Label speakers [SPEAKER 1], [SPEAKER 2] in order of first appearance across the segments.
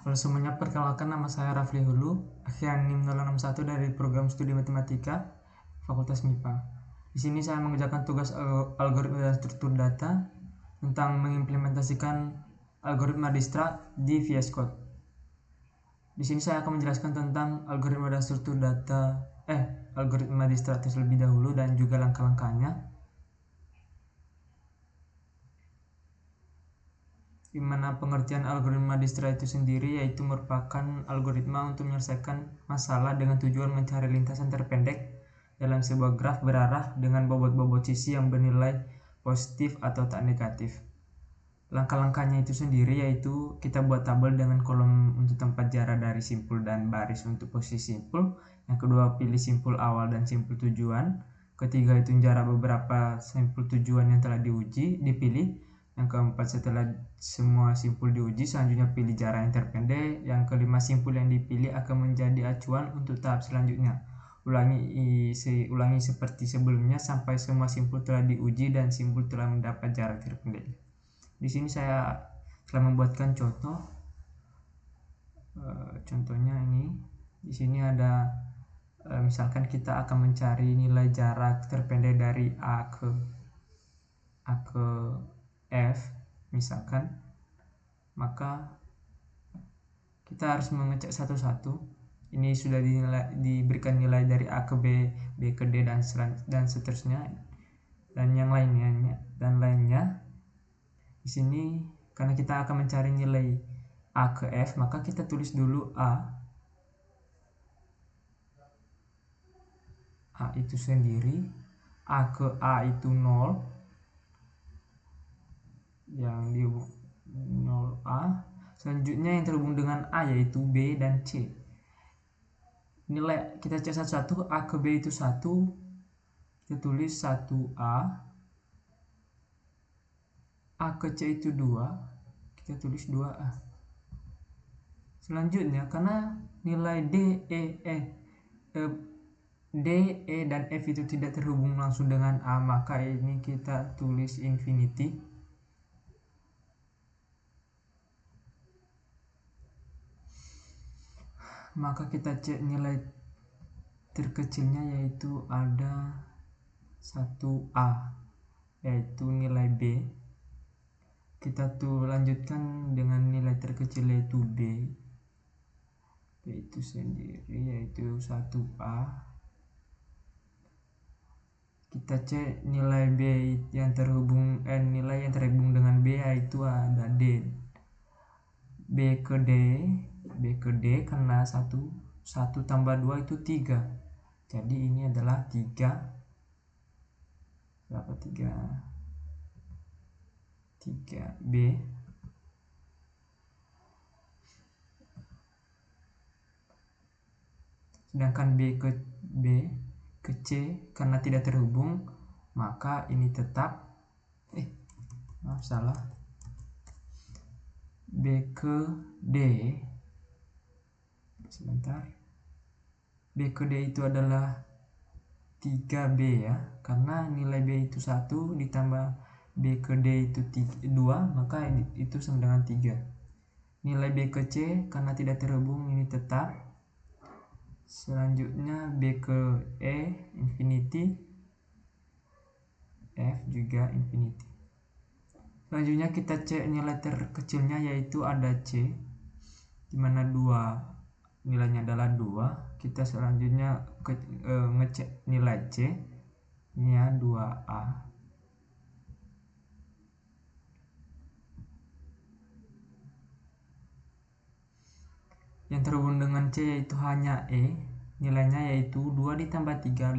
[SPEAKER 1] Halo semuanya, perkenalkan nama saya Rafli Hulu, akhiran NIM 061 dari program studi matematika Fakultas MIPA. Di sini saya mengerjakan tugas algoritma dan struktur data tentang mengimplementasikan algoritma Dijkstra di VS Code. Di sini saya akan menjelaskan tentang algoritma dan struktur data algoritma Dijkstra terlebih dahulu dan juga langkah-langkahnya. Di mana pengertian algoritma Dijkstra itu sendiri yaitu merupakan algoritma untuk menyelesaikan masalah dengan tujuan mencari lintasan terpendek dalam sebuah graf berarah dengan bobot-bobot sisi yang bernilai positif atau tak negatif. Langkah-langkahnya itu sendiri yaitu kita buat tabel dengan kolom untuk tempat jarak dari simpul dan baris untuk posisi simpul. Yang kedua, pilih simpul awal dan simpul tujuan. Ketiga, itu jarak beberapa simpul tujuan yang telah dipilih. Yang keempat, setelah semua simpul diuji, selanjutnya pilih jarak yang terpendek. Yang kelima, simpul yang dipilih akan menjadi acuan untuk tahap selanjutnya. Ulangi seperti sebelumnya sampai semua simpul telah diuji dan simpul telah mendapat jarak terpendek. Di sini saya telah membuatkan contoh. Contohnya ini. Di sini ada misalkan kita akan mencari nilai jarak terpendek dari A ke F misalkan, maka kita harus mengecek satu-satu. Ini sudah diberikan nilai dari A ke B, B ke D dan seterusnya dan yang lainnya. Di sini karena kita akan mencari nilai A ke F, maka kita tulis dulu A itu sendiri, A ke A itu 0, yang di 0A. Selanjutnya yang terhubung dengan A yaitu B dan C. Nilai kita cek satu-satu. A ke B itu 1, kita tulis 1A. A ke C itu 2, kita tulis 2A. Selanjutnya karena nilai D, E, dan F itu tidak terhubung langsung dengan A, maka ini kita tulis infinity. Maka kita cek nilai terkecilnya yaitu ada 1A, yaitu nilai B. Kita lanjutkan dengan nilai terkecil yaitu B, yaitu sendiri yaitu 1A. Kita cek nilai B yang terhubung dengan B yaitu ada D. B ke D karena 1 tambah 2 itu 3. Jadi ini adalah 3. Berapa 3B. Sedangkan B ke C karena tidak terhubung, maka ini tetap B ke D. B ke D itu adalah 3B ya, karena nilai B itu 1 ditambah B ke D itu 2, maka itu sama dengan 3. Nilai B ke C karena tidak terhubung ini tetap. Selanjutnya B ke E infinity, F juga infinity. Selanjutnya kita cek nilai terkecilnya yaitu ada C, dimana 2 nilainya adalah 2. Kita selanjutnya ngecek nilai C, ini ya 2A. Yang terhubung dengan C yaitu hanya E, nilainya yaitu 2 ditambah 3,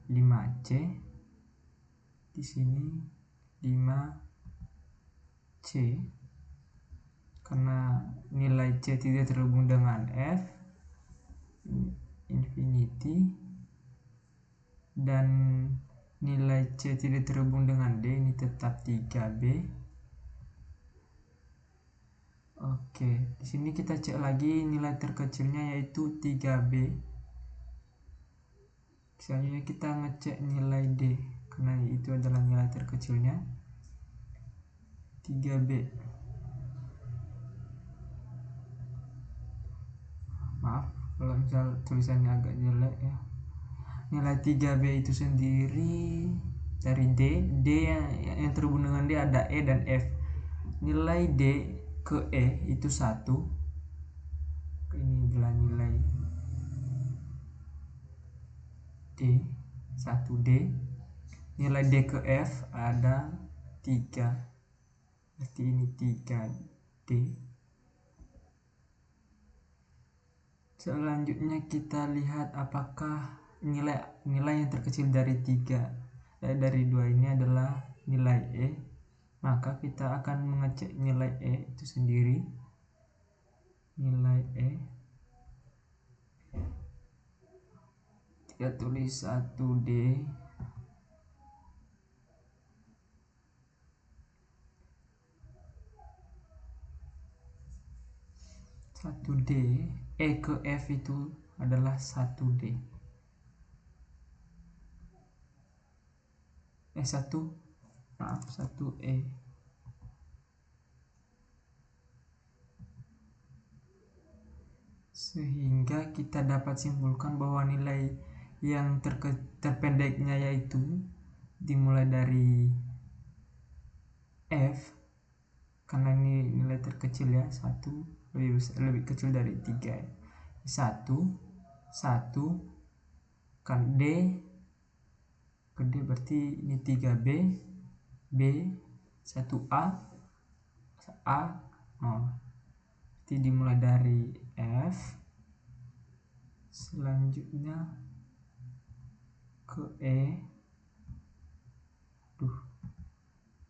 [SPEAKER 1] 5C. Di sini 5C karena nilai C tidak terhubung dengan F, infinity, dan nilai C tidak terhubung dengan D, ini tetap 3B. Oke, di sini kita cek lagi nilai terkecilnya yaitu 3B. Selanjutnya kita ngecek nilai D karena itu adalah nilai terkecilnya, 3B. maaf kalau misal tulisannya agak jelek ya. Nilai 3B itu sendiri cari D yang terhubung dengan D ada E dan F. Nilai D ke E itu 1. Ini adalah nilai D, 1D. Nilai D ke F ada 3. Berarti ini 3D. Selanjutnya kita lihat apakah nilai yang terkecil dari 2 ini adalah nilai E. Maka kita akan mengecek nilai E itu sendiri. Nilai E kita tulis 1D. 1D, E ke F itu adalah 1D. 1E. Sehingga kita dapat simpulkan bahwa nilai yang terpendeknya yaitu dimulai dari F, karena ini nilai terkecil ya, 1 lebih kecil dari 3 ya. 1 kan D ke D berarti ini 3B, B 1A, A 0. Berarti dimulai dari F, selanjutnya ke E.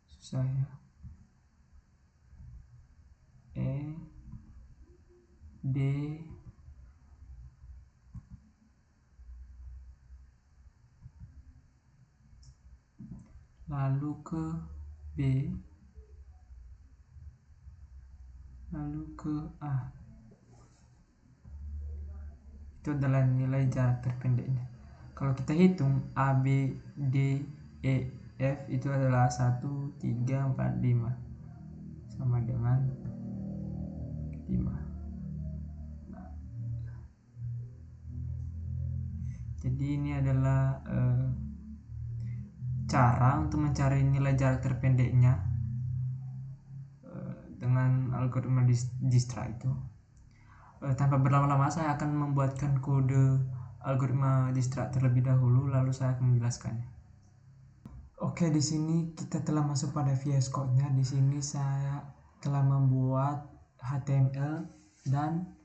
[SPEAKER 1] Susah ya. E, D, lalu ke B, lalu ke A. Itu adalah nilai jarak terpendeknya. Kalau kita hitung A, B, D, E, F itu adalah 1, 3, 4, 5 sama dengan 5. Jadi ini adalah cara untuk mencari nilai jarak terpendeknya dengan algoritma Dijkstra itu. Tanpa berlama-lama saya akan membuatkan kode algoritma Dijkstra terlebih dahulu, lalu saya akan menjelaskannya. Oke, di sini kita telah masuk pada VS Code-nya. Di sini saya telah membuat HTML dan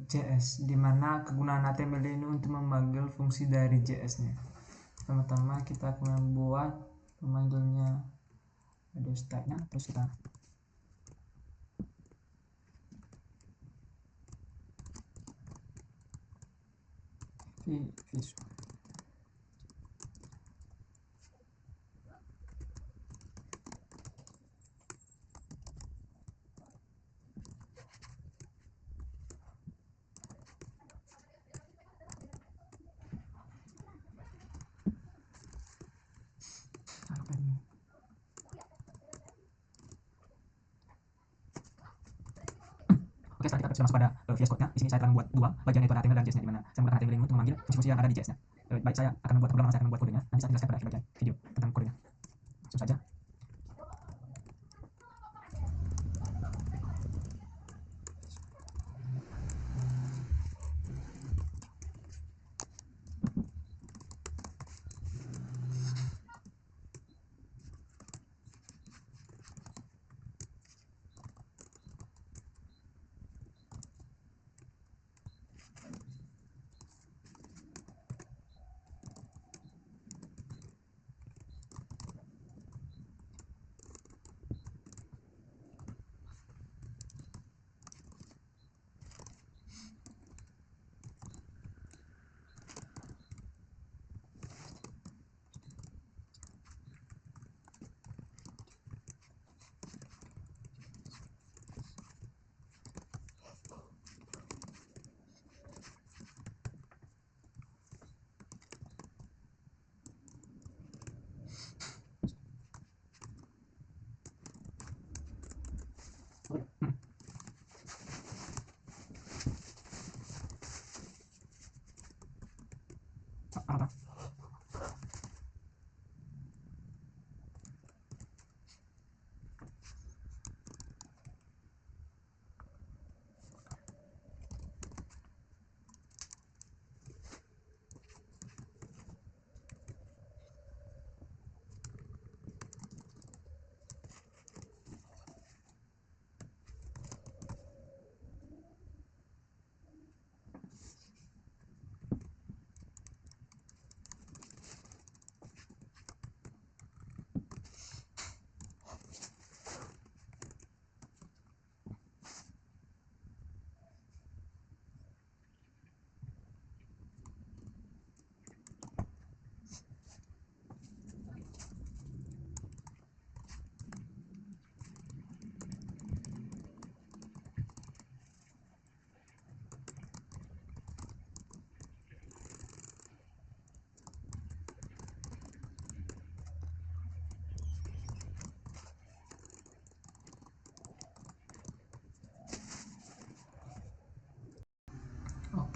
[SPEAKER 1] JS, di mana kegunaan HTML ini untuk memanggil fungsi dari JS-nya. Pertama-tama kita akan membuat pemanggilnya ada style-nya, terus kita visual. Oke, sekarang kita sudah masuk pada VS Code-nya. Di sini saya telah membuat dua bagian, yaitu HTML dan JS-nya, di mana saya menggunakan HTML ini untuk memanggil fungsi-fungsi yang ada di JS-nya. Baik, saya akan membuat program, saya akan membuat kodenya. Nanti saya jelaskan pada akhir bagian video tentang kodenya. Langsung saja.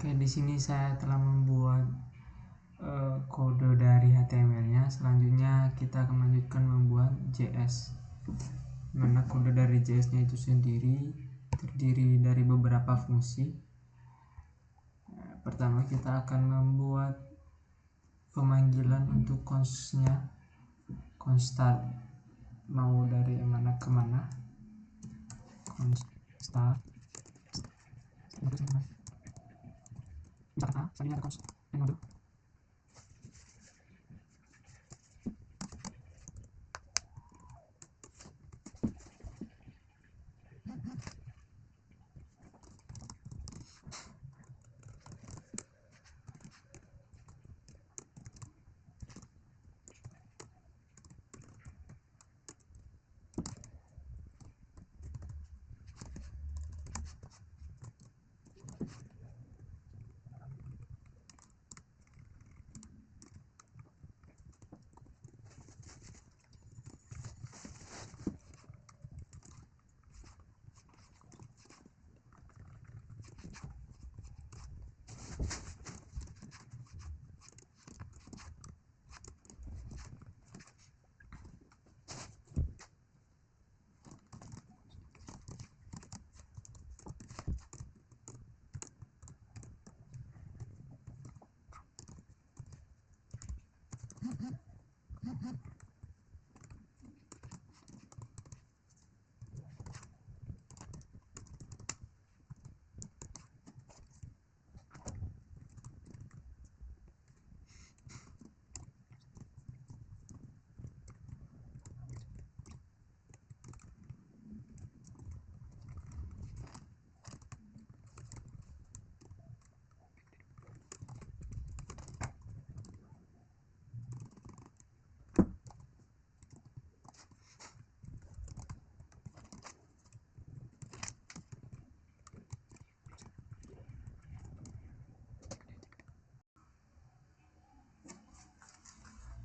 [SPEAKER 1] Oke, di sini saya telah membuat kode dari HTML-nya. Selanjutnya kita akan melanjutkan membuat JS. Mana kode dari JS-nya itu sendiri terdiri dari beberapa fungsi. Pertama kita akan membuat pemanggilan untuk const-nya, const start mau dari mana ke mana, const start misalkan selanjutnya ada const node.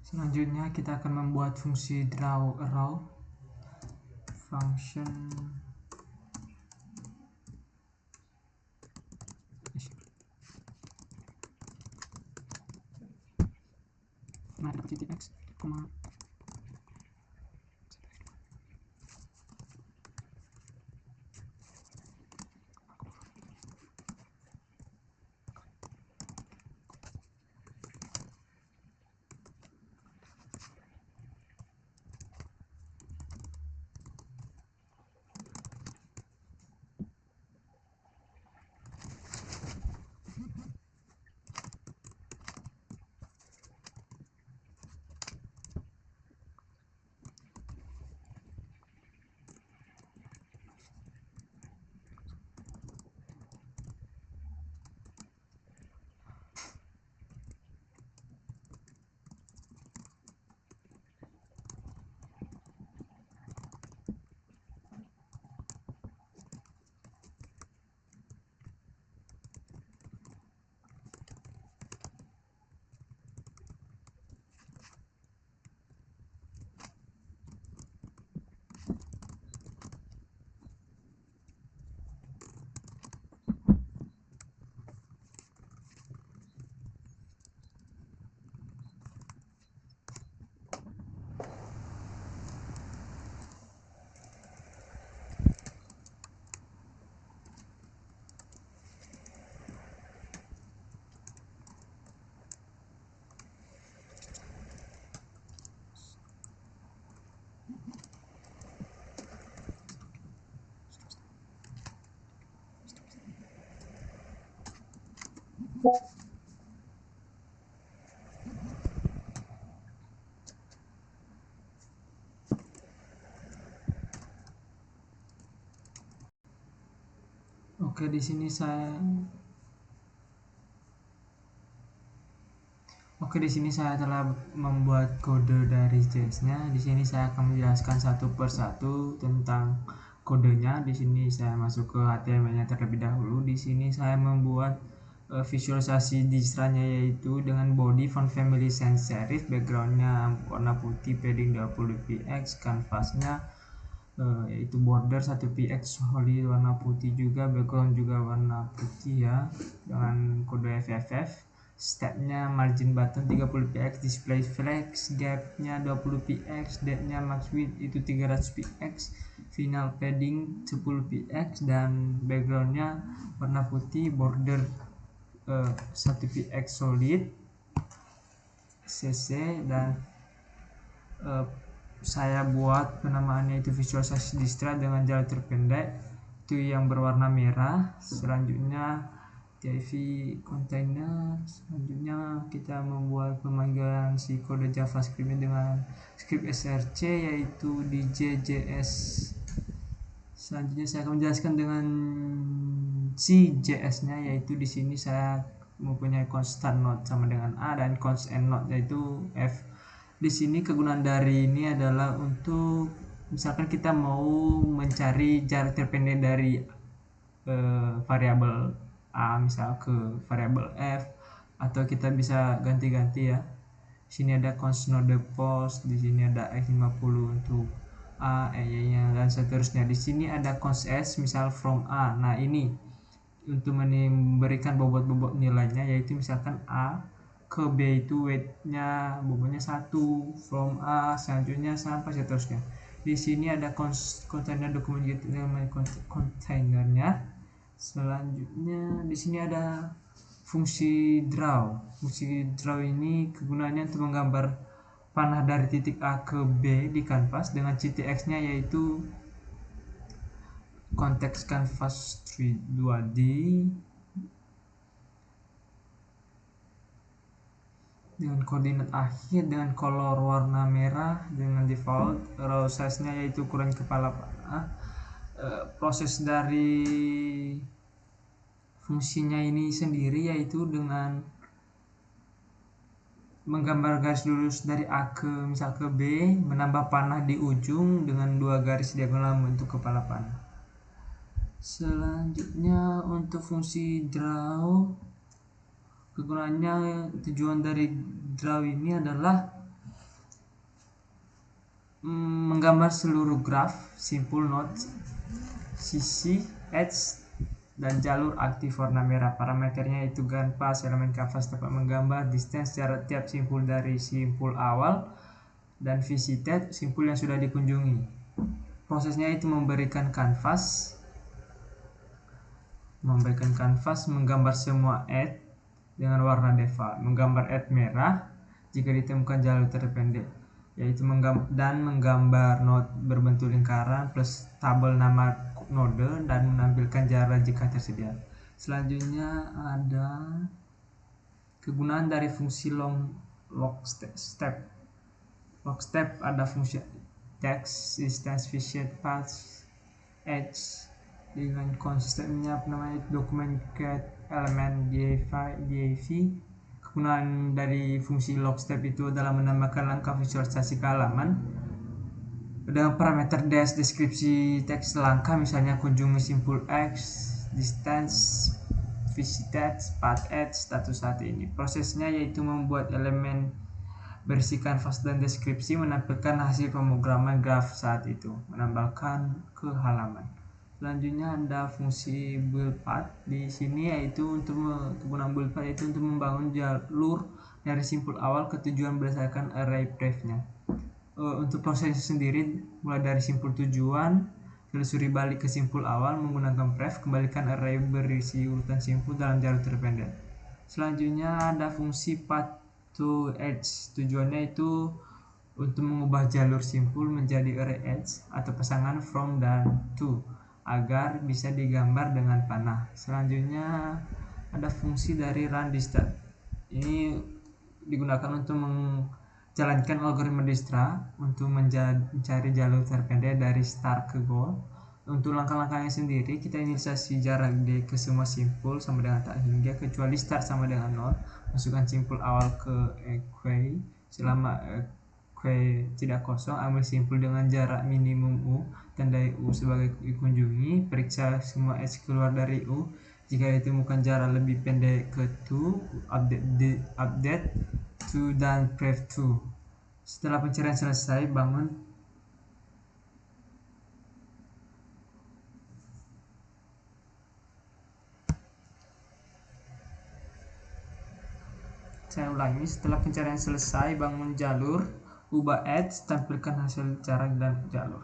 [SPEAKER 1] Selanjutnya kita akan membuat fungsi draw arrow function x, Oke, di sini saya telah membuat kode dari JS-nya. Di sini saya akan menjelaskan satu persatu tentang kodenya. Di sini saya masuk ke HTML-nya terlebih dahulu. Di sini saya membuat visualisasi distranya, yaitu dengan body font family sans serif, backgroundnya warna putih, padding 20 px, canvasnya yaitu border 1px solid warna putih juga, background juga warna putih ya dengan kode FFF. Stepnya margin button 30px, display flex, gapnya 20px, depthnya max width itu 300px, final padding 10px, dan backgroundnya warna putih, border 1px solid cc, dan saya buat penamaannya itu visualisasi distra dengan jalur terpendek itu yang berwarna merah. Selanjutnya div container, selanjutnya kita membuat pemanggilan si kode javascript dengan script src yaitu di JS. Selanjutnya saya akan menjelaskan dengan si JS nya, yaitu di sini saya mempunyai constant node sama dengan A dan constant node yaitu F. Di sini kegunaan dari ini adalah untuk misalkan kita mau mencari jarak terpendek dari variabel A misal ke variabel F, atau kita bisa ganti-ganti ya. Di sini ada const node post, di sini ada x50 untuk A, nya dan seterusnya. Di sini ada const s misal from A. Nah, ini untuk memberikan bobot-bobot nilainya, yaitu misalkan A ke B itu weight-nya bobotnya 1 from A, selanjutnya sampai seterusnya. Di sini ada kontainer dokumen gitu namanya kontainernya. Selanjutnya di sini ada fungsi draw. Fungsi draw ini kegunaannya untuk menggambar panah dari titik A ke B di kanvas dengan CTX-nya yaitu konteks kanvas 2D dengan koordinat akhir dengan color warna merah dengan default row size-nya yaitu ukuran kepala panah. Proses dari fungsinya ini sendiri yaitu dengan menggambar garis lurus dari A ke misal ke B, menambah panah di ujung dengan 2 garis diagonal untuk kepala panah. Selanjutnya untuk fungsi draw, kegunaannya tujuan dari draw ini adalah menggambar seluruh graf, simpul node, sisi, edge, dan jalur aktif warna merah. Parameternya itu kanvas, elemen kanvas dapat menggambar distance jarak tiap simpul dari simpul awal, dan visited simpul yang sudah dikunjungi. Prosesnya itu memberikan kanvas, menggambar semua edge dengan warna default, menggambar edge merah jika ditemukan jalur terpendek, yaitu menggambar node berbentuk lingkaran plus tabel nama node dan menampilkan jarak jika tersedia. Selanjutnya ada kegunaan dari fungsi log step. Log step ada fungsi text, distance, visit, path, edge dengan konsepnya namanya dokumen get element div. Kegunaan dari fungsi log step itu adalah menambahkan langkah visualisasi ke halaman dengan parameter dash, deskripsi teks langkah, misalnya kunjungi simpul X, distance, visited, path, edge, status saat ini. Prosesnya yaitu membuat elemen berisi kanvas dan deskripsi, menampilkan hasil pemrograman graf saat itu, menambahkan ke halaman. Selanjutnya ada fungsi build path. Di sini yaitu untuk kegunaan build path itu untuk membangun jalur dari simpul awal ke tujuan berdasarkan array path-nya. Untuk prosesnya sendiri mulai dari simpul tujuan, telusuri balik ke simpul awal menggunakan path, kembalikan array berisi urutan simpul dalam jalur terpendek. Selanjutnya ada fungsi path to edge. Tujuannya itu untuk mengubah jalur simpul menjadi array edge atau pasangan from dan to agar bisa digambar dengan panah. Selanjutnya ada fungsi dari run distra. Ini digunakan untuk menjalankan algoritma distra untuk mencari jalur terpendek dari start ke goal. Untuk langkah-langkahnya sendiri, kita inisiasi jarak D ke semua simpul sama dengan tak hingga kecuali start sama dengan 0. Masukkan simpul awal ke equate. Selama equate tidak kosong, ambil simpul dengan jarak minimum U, tandai U sebagai dikunjungi, periksa semua edge keluar dari U. Jika ditemukan jarak lebih pendek ke 2, update to dan pref 2. Setelah pencarian selesai, bangun Saya ulangi, setelah pencarian selesai, bangun jalur, ubah edge, tampilkan hasil jarak dan jalur.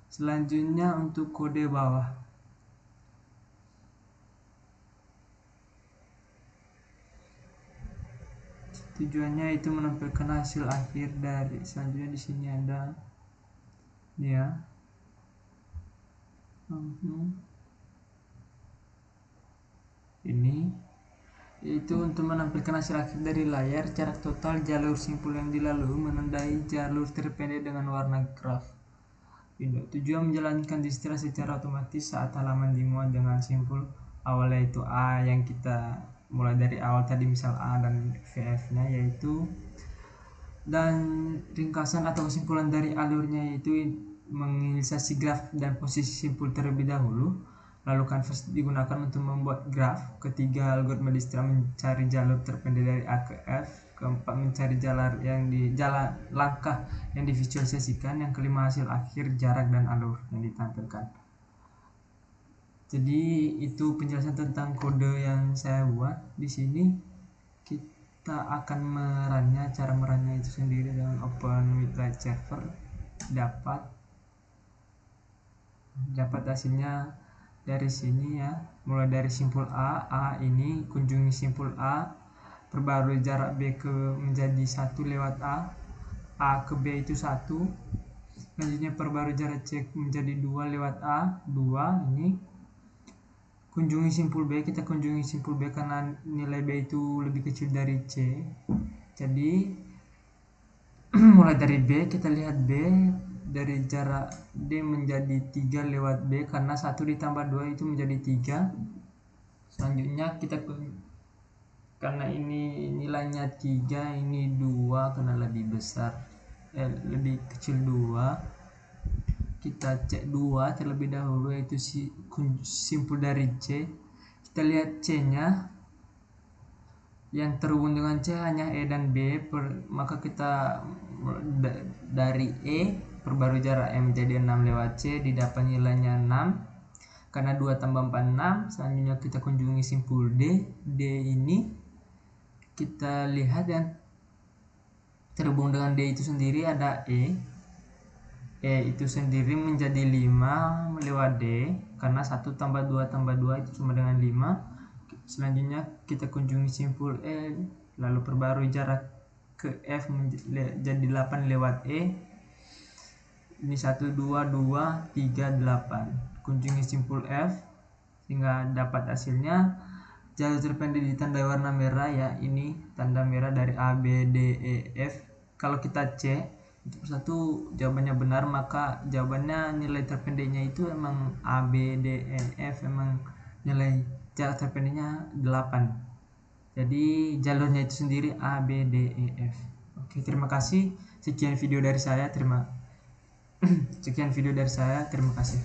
[SPEAKER 1] Selanjutnya untuk kode bawah. Tujuannya itu menampilkan hasil akhir dari. Selanjutnya di sini ada ya. Ini itu untuk menampilkan hasil akhir dari layar, jarak total, jalur simpul yang dilalui, menandai jalur terpendek dengan warna graf. Tujuan menjalankan distra secara otomatis saat halaman dimuat dengan simpul awal yaitu A yang kita mulai dari awal tadi, misal A dan VF nya yaitu, dan ringkasan atau kesimpulan dari alurnya yaitu menginisiasi graf dan posisi simpul terlebih dahulu. Lalu canvas digunakan untuk membuat graf. Ketiga, algoritma distra mencari jalur terpendek dari A ke F. Keempat, mencari jalan langkah yang divisualisasikan. Yang kelima, hasil akhir, jarak dan alur yang ditampilkan. Jadi itu penjelasan tentang kode yang saya buat. Di sini kita akan merannya, cara merannya itu sendiri dengan open with light server. Dapat hasilnya dari sini ya, mulai dari simpul A ini, kunjungi simpul A, perbarui jarak B ke menjadi 1 lewat A ke B itu 1, selanjutnya perbarui jarak C menjadi 2 lewat A, 2 ini, kunjungi simpul B, kita kunjungi simpul B karena nilai B itu lebih kecil dari C, jadi mulai dari B, kita lihat B, dari jarak D menjadi 3 lewat B karena 1 ditambah 2 itu menjadi 3. Selanjutnya kita karena ini nilainya 3, ini 2 karena lebih besar, lebih kecil 2, kita cek 2 terlebih dahulu yaitu simpul dari C. Kita lihat C nya, yang terhubung dengan C hanya E dan B, maka kita dari E perbarui jarak M menjadi 6 lewat C, didapat nilainya 6 karena 2 tambah 4 6. Selanjutnya kita kunjungi simpul D. D ini kita lihat yang terhubung dengan D itu sendiri ada E itu sendiri menjadi 5 lewat D karena 1 tambah 2 tambah 2 itu sama dengan 5. Selanjutnya kita kunjungi simpul E, lalu perbarui jarak ke F menjadi 8 lewat E, ini 1 2 2 3 8. Kunjungi simpul F sehingga dapat hasilnya jalur terpendek ditandai warna merah ya, ini tanda merah dari A B D E F. Kalau kita cek untuk satu jawabannya benar, maka jawabannya nilai terpendeknya itu emang A B D E F, emang nilai jarak terpendeknya 8. Jadi jalurnya itu sendiri A B D E F. Oke, terima kasih. Sekian video dari saya. Terima kasih.